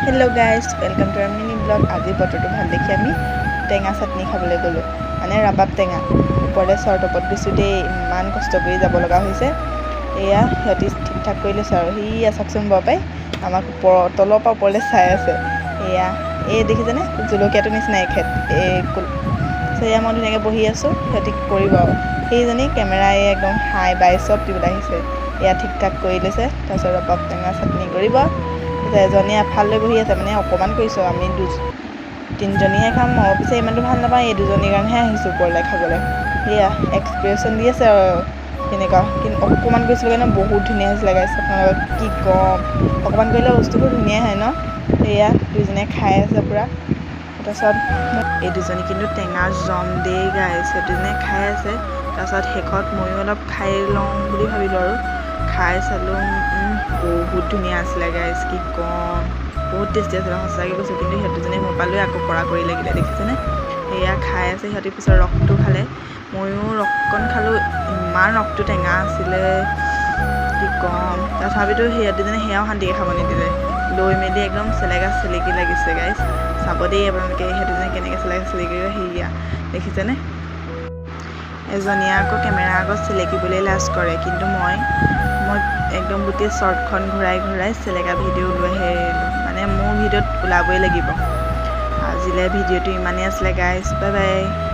hello guys welcome to our mini blog आज बतरটো ভাল দেখি আমি টেঙা চাটনি খাবলৈ গলো মানে ৰাবাব টেঙা ওপৰতে চৰ্ট ওপৰত গৈছো দেই ইমান কষ্ট কৰি যাব লগা হৈছে এয়া হতি ঠিক ঠাক কৰিলে সৰ হি আছকচোন বাপাই আমাক তলৰ পৰা ওপৰলৈ চাই আছে এয়া এই দেখিছেনে জলকীয়াটো নিচিনা এখেত সেয়া মই ধুনীয়াকৈ বহি আছো হতি কৰিব সেইজনী কেমেৰাই একদম হাই বাই সব দিবলৈ আহিছে এয়া ঠিক ঠাক কৰি লৈছে তাৰপিছত ৰাবাব টেঙা চাটনি কৰিব এজনীয়ে এফাললৈ বহি আছে মানে অকণমান কৰিছোঁ আমি তিনিজনীয়ে খাম মই পিছে ইমানটো ভাল নাপাওঁ এই দুজনীৰ কাৰণেহে আহিছোঁ ওপৰলৈ খাবলৈ সেয়া এক্সপ্ৰেশ্যন দি আছে আৰু কেনেকুৱা কিন্তু অকণমান কৰিছিলোঁ কাৰণে বহুত ধুনীয়া হৈছিলে গাইছ আপোনালোকক কি ক'ম অকণমান কৰিলে বস্তুবোৰ ধুনীয়া হয় ন সেয়া দুইজনীয়ে খাই আছে পূৰা তাৰপিছত এই দুজনী কিন্তু টেঙা জম দেই গাইছ দুজনীয়ে খাই আছে তাৰপিছত শেষত ময়ো অলপ খাই লওঁ বুলি ভাবিলোঁ আৰু খাই চালোঁ বহুত ধুনীয়া আছিলে গাইছ কি ক'ম বহুত টেষ্টি আছিলে সঁচাকৈ কৈছোঁ কিন্তু সিহঁতজনী মোবাইলৈ আকৌ কৰা কৰি লাগিলে দেখিছেনে সেয়া খাই আছে সিহঁতি পিছত ৰসটো খালে ময়ো ৰসকণ খালোঁ ইমান ৰসটো টেঙা আছিলে কি ক'ম তথাপিতো সিহঁতজনী সেয়াও শান্তিকৈ খাব নিদিলে লৈ মেলি একদম চেলেকা চেলেকি লাগিছে গাইছ চাব দেই আপোনালোকে সিহঁতজনী কেনেকৈ চেলেকা চেলেকি সেয়া দেখিছেনে এজনীয়ে আকৌ কেমেৰা আগত চেলেকিবলৈ লাজ কৰে কিন্তু মই একদম গোটেই শ্বৰ্টখন ঘূৰাই চেলেকা ভিডিঅ' লৈ মানে মোৰ ভিডিঅ'ত ওলাবই লাগিব আজিলৈ ভিডিঅ'টো ইমানেই আছিলে গাইছ বাই বাই